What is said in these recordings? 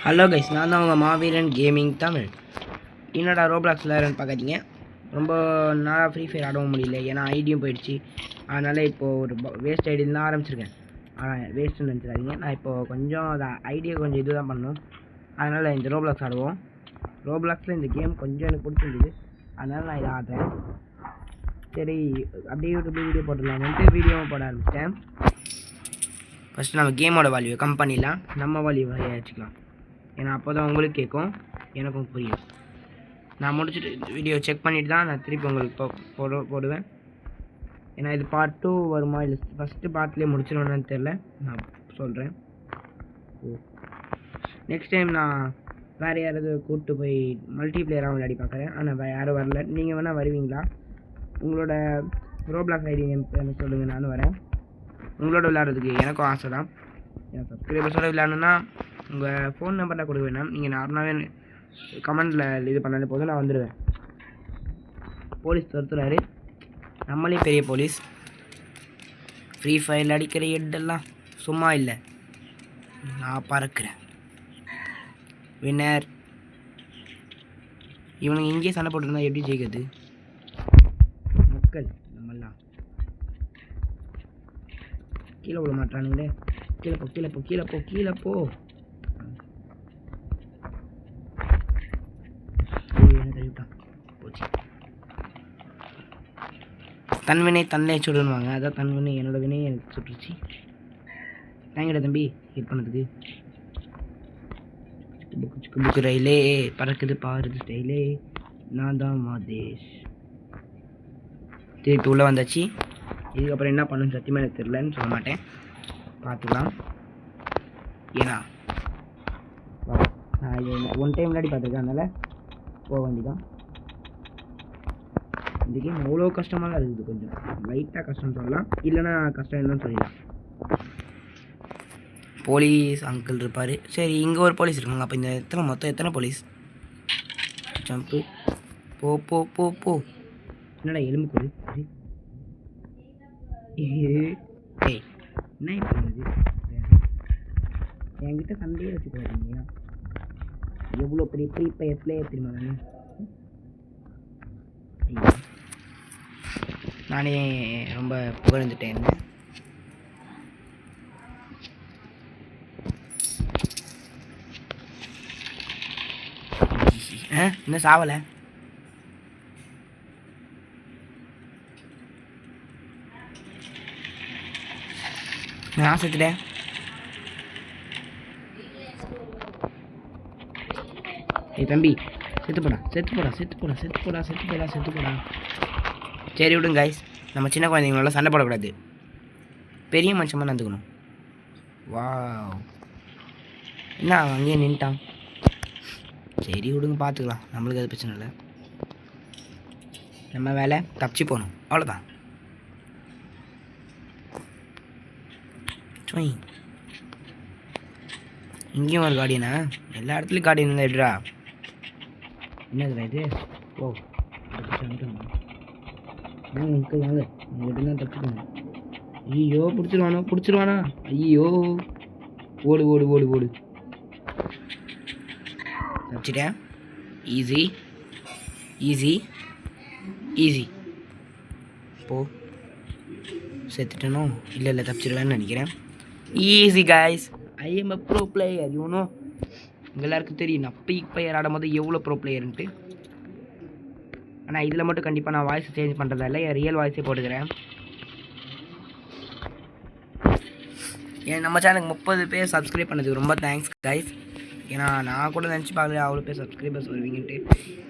Hello guys, நான் தான் உங்கள் மாவீரன் கேமிங் தமிழ். என்னடா ரோப்ளாக்ஸ் விளையாடுன்னு பார்க்காதீங்க. ரொம்ப நாளாக ஃப்ரீ ஃபயர் ஆடவும் முடியல, ஏன்னா ஐடியும் போயிடுச்சு. அதனால் இப்போது ஒரு வேஸ்ட் ஐடியில் தான் ஆரம்பிச்சிருக்கேன். ஆனால் வேஸ்ட்டுன்னு நினச்சிடாதீங்க. நான் இப்போது கொஞ்சம் அதை ஐடியா கொஞ்சம் இது தான் பண்ணணும். அதனால் இந்த ரோப்ளாக்ஸ் ஆடுவோம். ரோப்ளாக்ஸில் இந்த கேம் கொஞ்சம் எனக்கு பிடிச்சிருந்தது, அதனால் நான் இதை ஆடுறேன். சரி, அப்படியே யூடியூப்ல வீடியோ போட்டுடலாம்ட்டு வீடியோவும் போட ஆரம்பிச்சிட்டேன். ஃபஸ்ட்டு நம்ம கேமோட வேல்யூ கம் பண்ணிடலாம், நம்ம வேல்யூ வச்சுக்கலாம். ஏன்னா அப்போ தான் உங்களுக்கு கேட்கும், எனக்கும் புரியும். நான் முடிச்சுட்டு வீடியோ செக் பண்ணிவிட்டு தான் நான் திருப்பி உங்களுக்கு போடுவேன். ஏன்னா இது பார்ட் 2 வருமா இல்லை ஃபஸ்ட்டு பார்ட்லேயே முடிச்சிடுவேன்னு தெரில, நான் சொல்கிறேன். நெக்ஸ்ட் டைம் நான் வேறு யாராவது கூப்பிட்டு போய் மல்டிப்ளேயராக விளையாடி பார்க்குறேன். ஆனால் யாரும் வரல. நீங்கள் வேணால் வருவீங்களா? உங்களோட ரோப்ளாக்ஸ் ஐடி எனக்கு சொல்லுங்கள், நானும் வரேன். உங்களோட விளையாடுறதுக்கு எனக்கும் ஆசை தான். என் சப்ஸ்கிரைபர்ஸோடு விளையாடணுன்னா உங்கள் ஃபோன் நம்பர் தான் கொடுக்க வேணாம், நீங்கள் நார்மலாகவே கமெண்டில் இது பண்ணாலே போதும், நான் வந்துடுவேன். போலீஸ் துரத்துறாரு, நம்மளே பெரிய போலீஸ். ஃப்ரீ ஃபயரில் அடிக்கிற ஹெட்டெல்லாம் சும்மா இல்லை, நான் பறக்கிறேன். வின்னர். இவனுங்க இங்கேயே சண்டை போட்டுருந்தா எப்படி ஜெயிக்கிறது? மக்கள் நம்மெல்லாம் கீழே விட மாட்டானுங்களே. கீழே போ கீழே போ கீழே போ கீழே போ. தன்வினை தன்னை சுடுவாங்க, அதான் தன்வினை என்னோட வினை எனக்கு சுட்டுருச்சு. தேங்கடா தம்பி ஹெல்ப் பண்ணதுக்கு. புக்கு ரயிலே பறக்குது பாருது ஸ்டைலே, நான் தான் மாதேஷ். திருப்பி உள்ளே வந்தாச்சு. இதுக்கப்புறம் என்ன பண்ணணும்னு சத்தியமாக எனக்கு தெரியலன்னு சொல்ல மாட்டேன், பார்த்துக்கலாம். ஏன்னா நான் இது ஒன் டைம் முன்னாடி பார்த்துருக்கேன், அதனால் போக வேண்டியதான். இந்த கேம் அவ்வளோ கஷ்டமாக தான் இருக்குது, கொஞ்சம் லைட்டாக கஷ்டம்னு சொல்லலாம், இல்லைன்னா கஷ்டம் இல்லைன்னு சொல்லிடலாம். போலீஸ் அங்கிள் இருப்பார். சரி, இங்கே ஒரு போலீஸ் இருக்காங்க. அப்போ இந்த மொத்தம் எத்தனை போலீஸ்? ஜம்ப்பு. போ போ போ போ. என்னடா எலும்பு கொடு. ஏய், என்ன பண்ணுது? என்கிட்ட சண்டையே வச்சு போகிறீங்க. எவ்வளோ பெரிய ஃப்ரீ ஃபயர் பிளேயர் தெரியுமா நானே ரொம்ப புகழ்ந்துட்டேன். இன்னும் சாவலை. நான் செத்துட்டேன். ஏய் தம்பி, செத்து போடா செத்து போடா செத்து போடா செத்து போடா செத்து போடா செத்து போடா. சரி விடுங்க கைஸ், நம்ம சின்ன குழந்தைங்களோட சண்டை போடக்கூடாது, பெரிய மனுஷமாக நடந்துக்கணும். வா, என்ன அங்கேயே நின்ட்டான். சரி விடுங்க, பார்த்துக்கலாம், நம்மளுக்கு அது பிரச்சனை இல்லை. நம்ம வேலை தப்பிச்சு போகணும், அவ்வளோதான். இங்கேயும் ஒரு கார்டியனா? எல்லா இடத்துலையும் கார்டியன் தான். எடுறா, என்னதுடா இது? ஓ, அங்கிள் வாங்க, உங்கள்கிட்ட தான் தப்பிச்சுக்கோங்க. ஐயோ, பிடிச்சிருவானா? ஐயோ, ஓடு ஓடு ஓடு ஓடு. தப்பிச்சிட்டேன். Easy easy easy. போ. செத்துட்டனோ? இல்லை தப்பிச்சிடுவேன்னு நினைக்கிறேன். Easy guys, I am a pro player, you know. எல்லாருக்கும் தெரியும் நான் ஃப்ரீ ஃபயர் ஆடும் போது எவ்வளோ ப்ரோ பிளேயர்ன்ட்டு. ஆனால் இதில் மட்டும் கண்டிப்பாக நான் வாய்ஸ் சேஞ்ச் பண்ணுறதில்ல, என் ரியல் வாய்ஸே போட்டுக்கிறேன். ஏன் நம்ம சேனலுக்கு 30 பேர் சப்ஸ்கிரைப் பண்ணதுக்கு ரொம்ப தேங்க்ஸ் கைஸ். ஏன்னா நான் கூட நினச்சி பார்க்கல அவ்வளோ பேர் சப்ஸ்கிரைபர்ஸ் வருவீங்கன்ட்டு.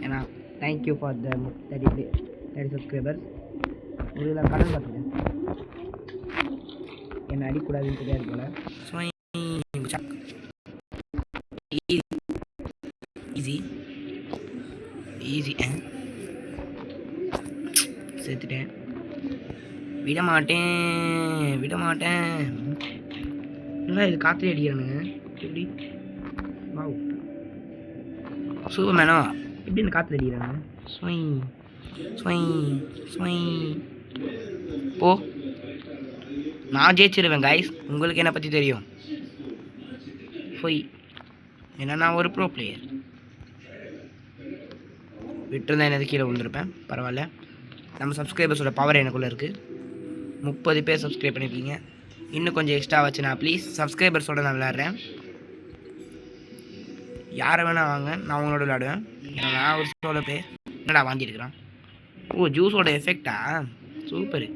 ஏன்னா தேங்க்யூ ஃபார் த 30 சப்ஸ்கிரைபர்ஸ். உங்களுக்கு நான் கடன் பார்த்துக்கேன், என்னை அடிக்கூடாதுன்னு தெரியாது போல். So easy easy. சேர்த்துட்டேன். விட மாட்டேன் இல்லை, இது காற்றுல அடிக்கிறானுங்க. எப்படி? வாவ், சூப்பர் மேனோ. எப்படி இந்த காற்றுல அடிக்கிறாங்க? போ. நான் ஜெயிச்சிருவேன் கைஸ், உங்களுக்கு என்னை பற்றி தெரியும். போய் ஏன்னா நான் ஒரு ப்ரோ பிளேயர். விட்டுருந்தா என்னது கீழே விழுந்திருப்பேன். பரவாயில்ல, நம்ம சப்ஸ்கிரைபர்ஸோட பவர் எனக்குள்ளே இருக்குது. 30 பேர் சப்ஸ்கிரைப் பண்ணியிருக்கீங்க. இன்னும் கொஞ்சம் எக்ஸ்ட்ரா வச்சுனா ப்ளீஸ். சப்ஸ்கிரைபர்ஸோட நான் விளையாடுறேன். யாரை வேணால் வாங்க, நான் உங்களோட விளையாடுவேன். ஏன்னா நான் ஒரு சோலோ பிளேயர். என்னடா வாங்கியிருக்கிறான்? ஓ, ஜூஸோட எஃபெக்டா? சூப்பர்.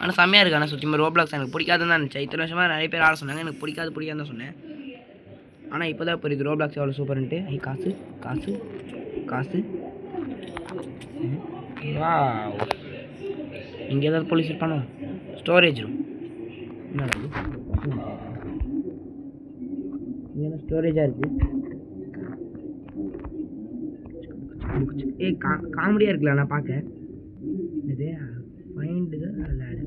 ஆனால் செம்மையாக இருக்குது. ஆனால் சுற்றி ரோப்ளாக்ஸ் எனக்கு பிடிக்காதுன்னு தான் நினச்சேன். இத்தனை வருஷமாக நிறைய பேர் ஆட சொன்னாங்க, எனக்கு பிடிக்காதுன்னு தான் சொன்னேன். ஆனால் இப்போ தான் புரியுது ரோப்ளாக்ஸ் எவ்வளோ சூப்பர்ன்ட்டு. ஐ காசு காசு காசு. வா, இங்கே ஏதாவது போலீஸ் இருப்பானோ? Storage room. என்னடா இது? இங்கே ஸ்டோரேஜாக இருக்குது. காமெடியாக இருக்குல்ல நான் பார்க்க. இது மைண்டு தான் விளையாடு.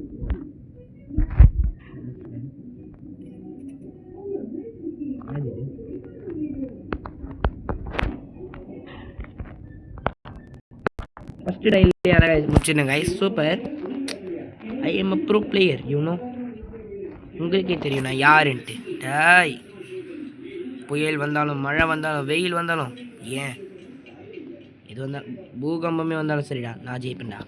ஃபஸ்ட்டு டைல் யாராவது முடிச்சிருங்க guys. Super. I am a pro player, you know. உங்களுக்கே தெரியும் நான் யாருன்ட்டு. டாய், புயல் வந்தாலும், மழை வந்தாலும், வெயில் வந்தாலும், ஏன் இது வந்தால், பூகம்பமே வந்தாலும் சரிடா, நான் ஜெயிப்பேன்டா.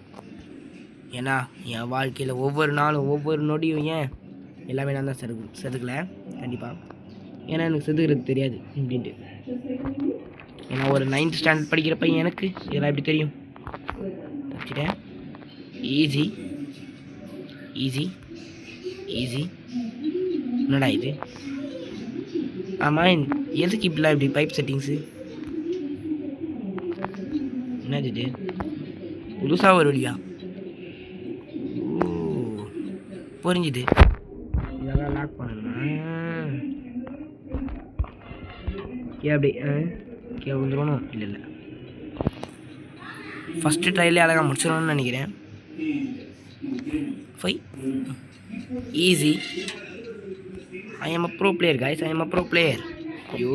ஏன்னா என் வாழ்க்கையில் ஒவ்வொரு நாளும் ஒவ்வொரு நொடியும் ஏன் எல்லாமே நான் தான் செதுக்கலை கண்டிப்பாக. ஏன்னா எனக்கு செதுக்கிறது தெரியாது அப்படின்ட்டு. ஏன்னா ஒரு 9th ஸ்டாண்டர்ட் படிக்கிற பையன் எனக்கு இதெல்லாம் எப்படி தெரியும்? தப்பிச்சிட்டேன். Easy easy easy. என்னடா இது? ஆமாம், எதுக்கு இப்படிலாம் இப்படி பைப் செட்டிங்ஸு? என்னது இது? புதுசாக ஒரு வழியா? ஓ, புரிஞ்சுது. இதெல்லாம் லாக் பண்ணணுமா? அப்படி கே வந்துடணும். இல்லை இல்லை, ஃபஸ்ட்டு ட்ரைலே அழகாக முடிச்சிடணும்னு நினைக்கிறேன். Easy. I am a pro player guys, I am a pro player. ஐயோ,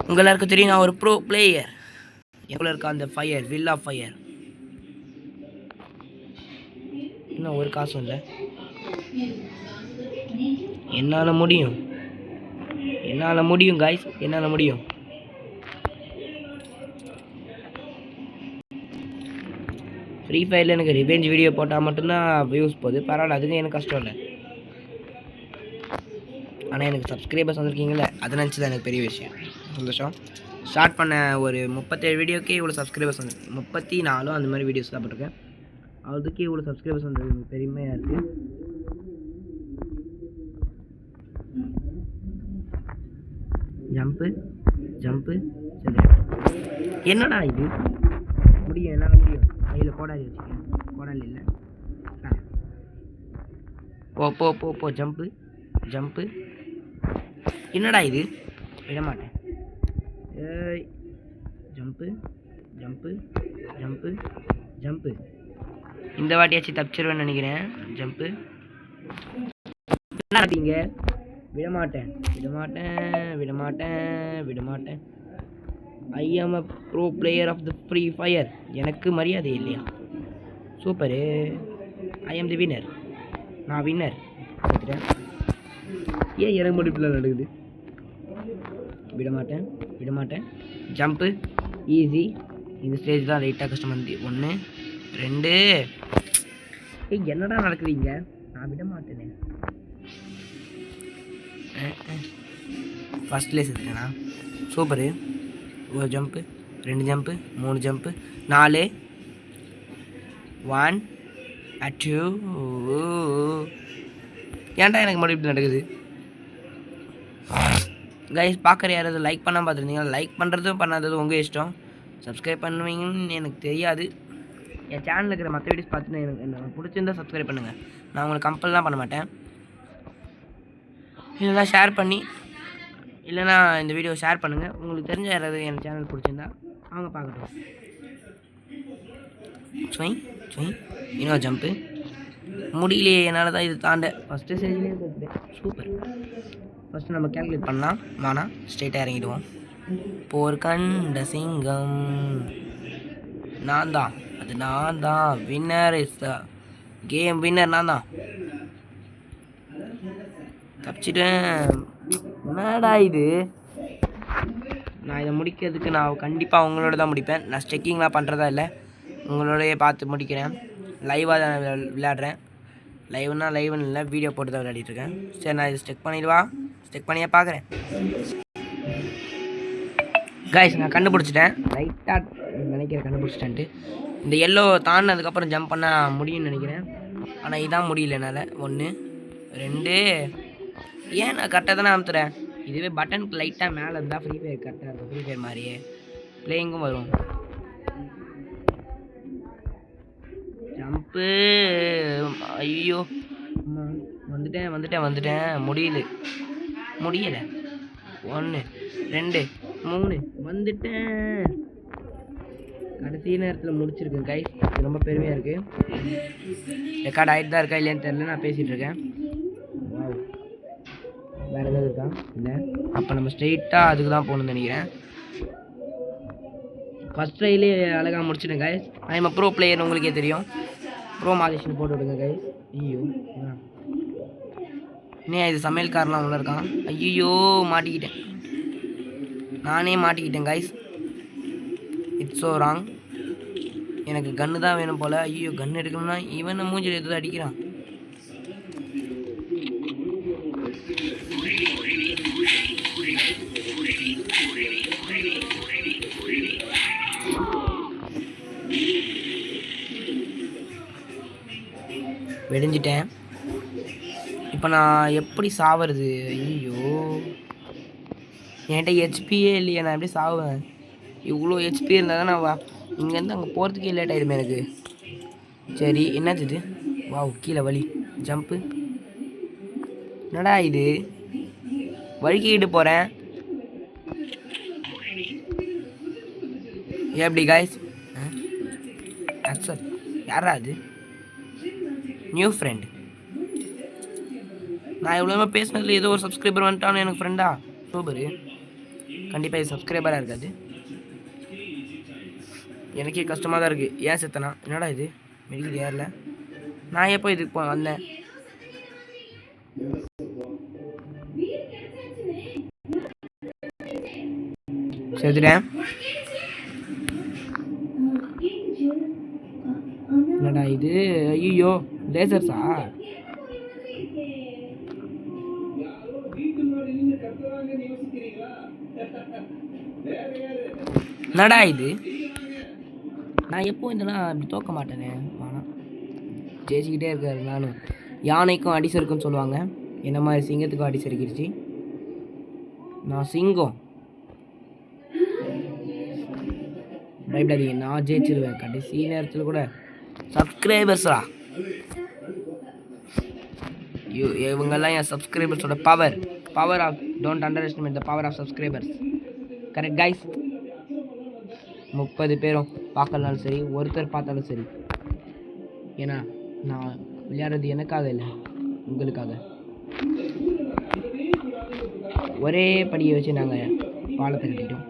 உங்கள் எல்லாருக்கும் தெரியும் நான் ஒரு ப்ரோ பிளேயர். எவ்வளோ இருக்கா அந்த ஃபயர், வில் ஆஃப் ஃபயர். இன்னும் ஒரு காசும் இல்லை. என்னால் முடியும், என்னால் முடியும் கைஸ், என்னால் முடியும். ஃப்ரீ ஃபயரில் எனக்கு ரிவெஞ்ச் வீடியோ போட்டால் மட்டும்தான் வியூஸ் போகுது. பரவாயில்ல, அதுக்கு எனக்கு கஷ்டம் இல்லை. ஆனால் எனக்கு சப்ஸ்கிரைபர்ஸ் வந்திருக்கீங்களே, அதை நினச்சி தான் எனக்கு பெரிய விஷயம், சந்தோஷம். ஸ்டார்ட் பண்ண ஒரு 37 வீடியோக்கே இவ்வளோ சப்ஸ்கிரைபர்ஸ் வந்து, 34 அந்த மாதிரி வீடியோஸ் தான் போட்டிருக்கேன். அதுக்கே இவ்வளோ சப்ஸ்கிரைபர்ஸ் வந்து எனக்கு பெருமையாக இருக்குது. Jump jump. என்னடா இது? முடியும், என்னால் முடியும். கையில் கோடாலி வச்சுக்கேன். கோடாலி இல்லை. போ போ போ போ. Jump jump. என்னடா இது? விட மாட்டேன். ஏய், ஜம்ப்பு ஜம்ப்பு ஜம்ப்பு ஜம்ப்பு. இந்த வாட்டியாச்சும் தப்பிச்சிருவேன்னு நினைக்கிறேன். ஜம்ப்பு. என்ன ஆட்டீங்க? விட மாட்டேன் விட மாட்டேன் விட மாட்டேன் விட மாட்டேன். I am a pro player of the Free Fire. எனக்கு மரியாதை இல்லையா? சூப்பரு. ஐ ஆம் தி வின்னர். நான் வின்னர். ஏன் எனக்கு மட்டும் இப்படிலாம் நடக்குது? விட மாட்டேன் விட மாட்டேன். Jump easy. இந்த ஸ்டேஜ் தான் லைட்டாக கஷ்டம் வந்து. 1 2. ஏய், என்னடா நடக்குதுங்க? நான் விட மாட்டேனே. ஃபஸ்ட்லேயே செத்துட்டேனா? சூப்பரு. ஒரு ஜம்ப்பு, 2 ஜம்ப்பு, 3 ஜம்ப்பு, 4 1 2. ஏன்டா எனக்கு மட்டும் இப்படி நடக்குது? கைஸ், பார்க்குற யாராவது லைக் பண்ணால் பார்த்துருந்தீங்க. லைக் பண்ணுறதும் பண்ணாததும் உங்கள் இஷ்டம். சப்ஸ்கிரைப் பண்ணுவீங்கன்னு எனக்கு தெரியாது. என் சேனலில் இருக்கிற மற்ற வீடியோஸ் பார்த்துட்டு எனக்கு பிடிச்சிருந்தா சப்ஸ்கிரைப் பண்ணுங்கள். நான் உங்களுக்கு கம்பல்லாம் பண்ண மாட்டேன். இல்லைனா ஷேர் பண்ணி, இல்லைனா இந்த வீடியோ ஷேர் பண்ணுங்கள். உங்களுக்கு தெரிஞ்ச யாராவது என் சேனல் பிடிச்சிருந்தா அவங்க பார்க்கட்டும். இன்னும் ஜம்ப்பு. முடியலையே என்னால் தான் இது தாண்ட. ஃபஸ்ட்டு ஸ்டேஜ்லேயே போட்டுட்டேன். சூப்பர். ஃபஸ்ட்டு நம்ம கேல்குலேட் பண்ணலாம். வானா ஸ்ட்ரெயிட்டாக இறங்கிடுவோம். போர் கண்ட சிங்கம் நான் தான், அது நான் தான். Winner is the game winner நான் தான். தப்பிச்சிட்டேன். என்னடா இது? நான் இதை முடிக்கிறதுக்கு நான் கண்டிப்பாக உங்களோட தான் முடிப்பேன். நான் ஸ்டெக்கிங்லாம் பண்ணுறதா இல்லை, உங்களோடையே பார்த்து முடிக்கிறேன். லைவாக தான் விளையாடுறேன். லைவ்னா லைவ்னு இல்லை, வீடியோ போட்டு தான் விளையாடிட்டுருக்கேன். சரி, நான் இது ஸ்டெக் பண்ணிடுவா, ஸ்டெக் பண்ணியே பார்க்குறேன். கைஸ், நான் கண்டுபிடிச்சிட்டேன். லைட்டாக நினைக்கிறேன் கண்டுபிடிச்சிட்டேன்ட்டு. இந்த எல்லோ தாண்டினதுக்கப்புறம் ஜம்ப் பண்ணால் முடியும்னு நினைக்கிறேன். ஆனால் இதான் முடியல என்னால். 1 2 ஏன் நான் கரெக்டாக தானே அமுத்துறேன். இதுவே பட்டனுக்கு லைட்டாக மேலே இருந்தால் ஃப்ரீ ஃபயர் கரெக்டாக இருக்கும். ஃப்ரீ ஃபயர் மாதிரியே பிளேயிங்கும் வரும். ஜம்ப்பு. ஐயோ, வந்துட்டேன். முடியலை. 1 2 3 வந்துட்டேன். கடைசி நேரத்தில் முடிச்சிருக்கேன் கைஸ். இது ரொம்ப பெருமையாக இருக்குது. ரெக்கார்ட் ஆகிட்டு தான் இருக்கா இல்லையான்னு தெரியல, நான் பேசிகிட்டு இருக்கேன். வேறு ஏதாவது இருக்கா? இல்லை. அப்போ நம்ம ஸ்ட்ரெயிட்டாக அதுக்கு தான் போகணுன்னு நினைக்கிறேன். ஃபஸ்ட் ட்ரைலே அழகாக முடிச்சிட்டேன் கைஸ். நான் ப்ரோ பிளேயர், உங்களுக்கே தெரியும். ப்ரோ மாதேஷன் போட்டு விடுங்க கைஸ். ஐயோ, இன்னும் இது சமையல்காரெலாம் உள்ள இருக்கான். ஐயோ, மாட்டிக்கிட்டேன். நானே மாட்டிக்கிட்டேன் கைஸ். It's so wrong. எனக்கு கன்று தான் வேணும் போல். ஐயோ, கன்று எடுக்கணும்னா இவனை மூஞ்சில் எதுவும் அடிக்கிறான். வெடிஞ்சிட்டேன். இப்போ நான் எப்படி சாவது? ஐயோ, என்கிட்ட ஹெச்பியே இல்லையே, நான் எப்படி சாவேன்? இவ்வளோ ஹெச்பி இருந்தால் தான் நான் இங்கேருந்து அங்கே போகிறதுக்கே லேட் ஆகிடுமே எனக்கு. சரி, என்னது இது? வாவ், கீழே வலி. ஜம்ப்பு. என்னடா இது? வழுக்கிக்கிட்டு போகிறேன். எப்படி காய்ஸ்? அக்செப்ட். யாரா அது? New friend. நான் எவ்வளோ பேசினதில் ஏதோ ஒரு சப்ஸ்கிரைபர் வந்துட்டான்னு எனக்கு ஃப்ரெண்டா? சூப்பரு. கண்டிப்பாக இது சப்ஸ்கிரைபராக இருக்காது. எனக்கே கஷ்டமாக தான் இருக்குது. ஏன் செத்தனா? என்னடா இது? மெடிக்கல் ஏரில் நான் எப்போ இதுக்கு வந்தேன்? செத்துட்டேன். என்னடா இது? ஐயோ, லேசர்ஸா? என்னடா இது? நான் எப்போ இதெல்லாம் அப்படி தோக்க மாட்டேனே. ஆனால் ஜெயிச்சுக்கிட்டே இருக்காரு. நானும் யானைக்கும் அடி சறுக்குன்னு சொல்லுவாங்க, என்ன மாதிரி சிங்கத்துக்கும் அடி சறுக்கிடுச்சு. நான் சிங்கம். பயப்படாதீங்க, நான் ஜெயிச்சிருவேன் கடைசி நேரத்தில் கூட. சப்ஸ்கிரைபர்ஸா இவங்கெல்லாம் என் சப்ஸ்கிரைபர்ஸோட power of don't underestimate the power of subscribers. Correct guys. 30 பேரும் பார்க்கலனாலும் சரி, ஒருத்தர் பார்த்தாலும் சரி. ஏன்னா நான் விளையாடுறது எனக்காக இல்லை, உங்களுக்காக. ஒரே படியை வச்சு நாங்கள் பாலத்தை கட்டிட்டோம்.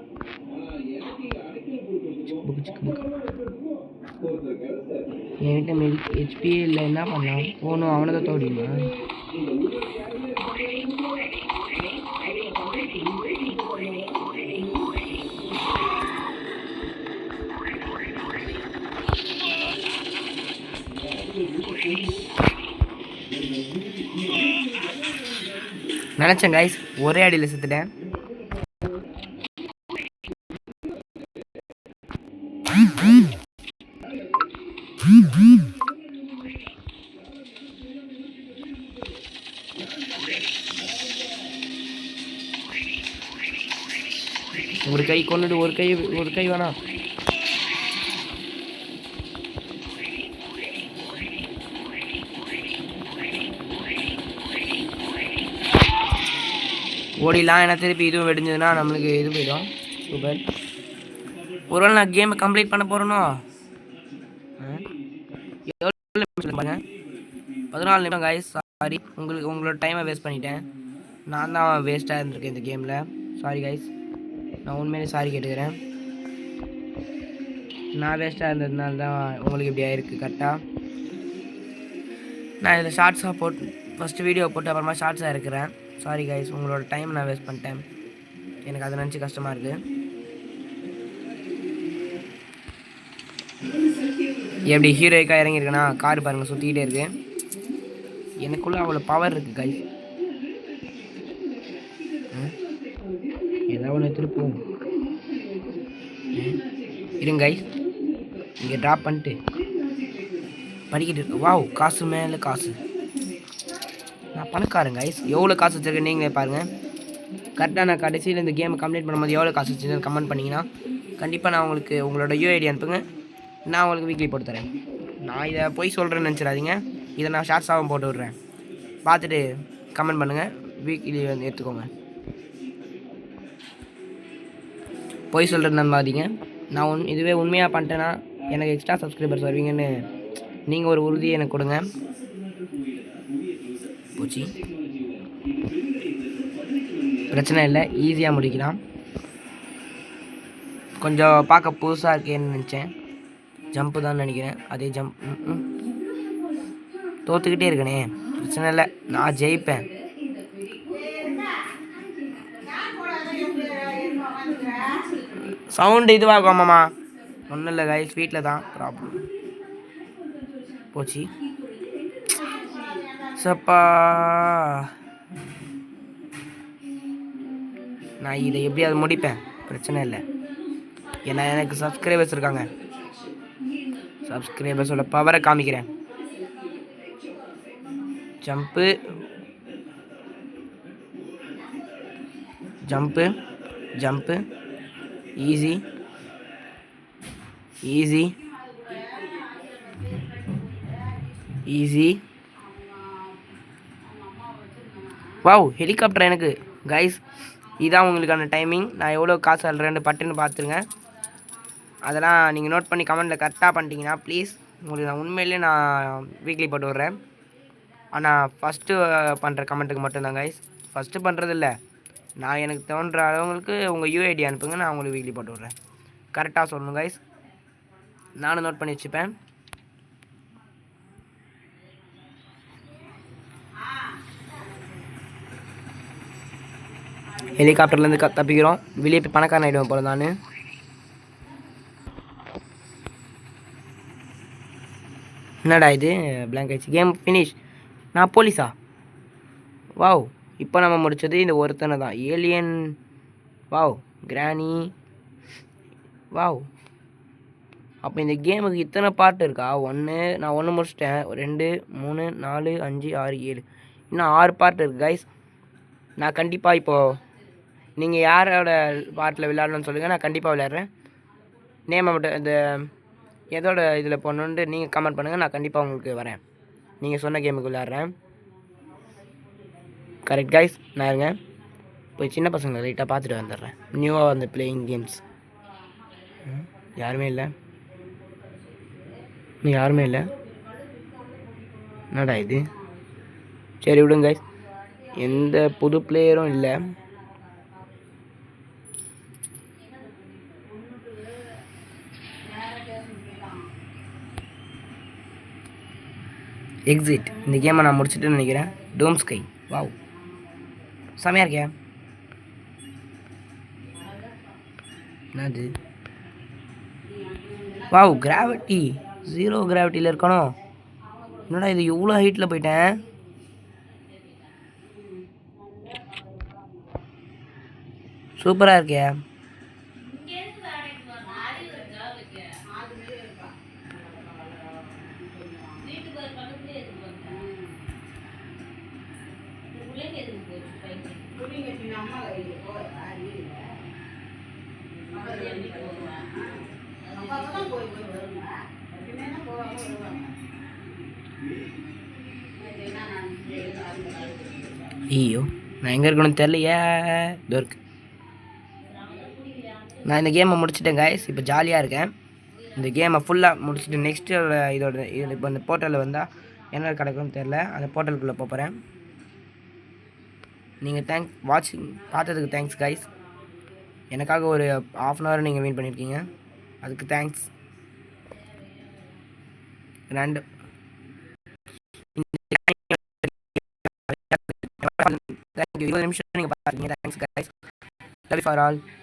என்கிட்ட ஹெச்பியே இல்லை, என்ன பண்ணலாம்? போகணும், அவனை தான் தோடிமா. நினச்சேன் கைஸ், ஒரே அடியில் செத்துட்டேன். ஒரு கை கொண்டுட்டு ஒரு கை வேணாம். ஓடிலாம். ஏன்னா திருப்பி இதுவும் வெடிஞ்சதுன்னா நம்மளுக்கு இது போயிடும். சூப்பர். ஒருவேளை நான் கேமை கம்ப்ளீட் பண்ண போகிறேனோ? எவ்வளோ நிமிஷம் பாருங்க, 14 நிமிஷம் கைஸ். சாரி, உங்களோட டைமை வேஸ்ட் பண்ணிட்டேன். நான் தான் வேஸ்ட்டாக இருந்திருக்கேன் இந்த கேமில். சாரி கைஸ், நான் உண்மையிலே சாரி கேட்டுக்கிறேன். நான் வேஸ்ட்டாக இருந்ததுனால தான் உங்களுக்கு இப்படி ஆயிருக்கு. கரெக்டாக நான் இதில் ஷார்ட்ஸாக போட்டு ஃபஸ்ட்டு வீடியோ போட்டு அப்புறமா ஷார்ட்ஸாக இருக்கிறேன். சாரி கைஸ், உங்களோட டைம் நான் வேஸ்ட் பண்ணிட்டேன். எனக்கு அதை நினச்சி கஷ்டமாக இருக்குது. எப்படி ஹீரோய்க்காக இறங்கியிருக்கேன்னா கார் பாருங்கள் சுற்றிக்கிட்டே இருக்கு. எனக்குள்ளே அவ்வளோ பவர் இருக்குது கைஸ். ஏதாவது ஒன்று திருப்போம் இருங்க கைஸ். இங்கே ட்ராப் பண்ணிட்டு படிக்கிட்டு இருக்கு. வாவ், காசு மேலே காசு. நான் பணக்காரங்க கைஸ். எவ்வளோ காசு வச்சுருக்கேன் நீங்களே பாருங்கள். கரெக்டாக நான் கடைசியில் இந்த கேமை கம்ப்ளீட் பண்ணும்போது எவ்வளோ காசு வச்சுருந்தேன் கமெண்ட் பண்ணிங்கன்னா கண்டிப்பாக நான் உங்களுக்கு உங்களோட யூஐடி அனுப்புங்க. நான் உங்களுக்கு வீக்லி போட்டு தரேன். நான் இதை போய் சொல்கிறேன்னு நினச்சிடாதீங்க. இதை நான் ஷார்ட்ஸாகவும் போட்டு விட்றேன். பார்த்துட்டு கமெண்ட் பண்ணுங்கள். வீக்லி வந்து எடுத்துக்கோங்க. போய் சொல்கிறது நம்பாதீங்க. நான் இதுவே உண்மையாக பண்ணிட்டேன்னா எனக்கு எக்ஸ்ட்ரா சப்ஸ்கிரைபர்ஸ் வருவீங்கன்னு நீங்கள் ஒரு உறுதியை எனக்கு கொடுங்க. போச்சு, பிரச்சனை இல்லை, ஈஸியாக முடிக்கலாம். கொஞ்சம் பார்க்க புதுசாக இருக்கேன்னு நினச்சேன். ஜம்ப்பு தான் நினைக்கிறேன். அதே ஜம்ப். தோற்றுக்கிட்டே இருக்கனே, பிரச்சனை இல்லை, நான் ஜெயிப்பேன். சவுண்டு இதுவாகும் மாமா. ஒன்றும் இல்லை கைஸ், வீட்டில் தான் ப்ராப்ளம். போச்சு சப்பா. நான் இதை எப்படியாவது முடிப்பேன், பிரச்சனை இல்லை. ஏன்னா எனக்கு சப்ஸ்கிரைபர்ஸ் இருக்காங்க. சப்ஸ்கிரைபர்ஸோட பவரை காமிக்கிறேன். Jump jump jump, easy easy easy. Wow, helicopter எனக்கு கைஸ். இதான் உங்களுக்கான டைமிங். நான் எவ்வளோ காசு அல்றேன்னு பட்டுன்னு பார்த்துருங்க. அதெல்லாம் நீங்கள் நோட் பண்ணி கமெண்ட்டில் கரெக்டாக பண்ணிட்டீங்கன்னா ப்ளீஸ் உங்களுக்கு நான் உண்மையிலே நான் வீக்லி போட்டு விட்றேன். ஆனால் ஃபஸ்ட்டு பண்ணுற கமெண்ட்டுக்கு மட்டும்தான் கைஸ். ஃபஸ்ட்டு பண்ணுறது இல்லை, நான் எனக்கு தோன்ற அளவுங்களுக்கு உங்கள் யூஐடி அனுப்புங்க, நான் உங்களுக்கு வீக்லி போட்டு விட்றேன். கரெக்டாக சொல்லணும் கைஸ். நானும் நோட் பண்ணி வச்சுப்பேன். ஹெலிகாப்டர்லேருந்து தப்பிக்கிறோம். வெளியே போய் பணக்காரன் ஆகிடுவேன் போல நான். என்னடா இது பிளாங்க் ஆயிடுச்சு. Game finish. நான் போலீஸா? வாவ், இப்போ நம்ம முடித்தது இந்த ஒருத்தனை தான். ஏலியன். வாவ், கிராணி. வாவ், அப்போ இந்த கேமுக்கு இத்தனை பாட்டு இருக்கா? நான் ஒன்று முடிச்சிட்டேன். 2 3 4 5 6 7 இன்னும் 6 பாட்டு இருக்குது கைஸ். நான் கண்டிப்பாக இப்போது நீங்கள் யாரோட பாட்டில் விளையாடணும்னு சொல்லுங்கள், நான் கண்டிப்பாக விளையாடுறேன். நேமை மட்டும் இந்த எதோட இதில் போடணுன்ட்டு நீங்கள் கமெண்ட் பண்ணுங்கள், நான் கண்டிப்பாக உங்களுக்கு வரேன். நீங்கள் சொன்ன கேமுக்கு விளையாடுறேன். Correct guys. நான் இருங்க போய் சின்ன பசங்களை லைட்டாக பார்த்துட்டு வந்துடுறேன். நியூவாக வந்து பிளேயிங் கேம்ஸ். யாருமே இல்லை, இன்னும் யாருமே இல்லை. என்னடா இது? சரி விடுங்க கைஸ், எந்த புது பிளேயரும் இல்லை. எக்ஸிட். இந்த கேமை நான் முடிச்சுட்டுன்னு நினைக்கிறேன். டோம் ஸ்கை. வாவ், செமையாக இருக்கே. என்னது? Wow, gravity. 0 கிராவிட்டியில் இருக்கணும். என்னடா இது எவ்வளோ ஹைட்டில் போயிட்டேன். சூப்பராக இருக்கே. ஐயோ, நான் எங்கே இருக்கணும்னு தெரியலையே. இதோ இருக்கு. நான் இந்த கேமை முடிச்சிட்டேன் கைஸ். இப்போ ஜாலியாக இருக்கேன். இந்த கேமை ஃபுல்லாக முடிச்சுட்டு நெக்ஸ்ட்டு இதில் இப்போ அந்த போர்ட்டலில் வந்தால் என்ன கிடைக்கும்னு தெரில. அந்த போர்ட்டலுக்குள்ளே போகிறேன். நீங்கள் வாட்சிங் பார்த்ததுக்கு தேங்க்ஸ் கைஸ். எனக்காக ஒரு 1/2 hour நீங்கள் வெயிட் பண்ணியிருக்கீங்க, அதுக்கு தேங்க்ஸ். தேங்க்யூ. தேங்க்யூ. 20 நிமிஷம் நீங்கள் பார்த்துருக்கீங்க. Thanks guys. Love for all.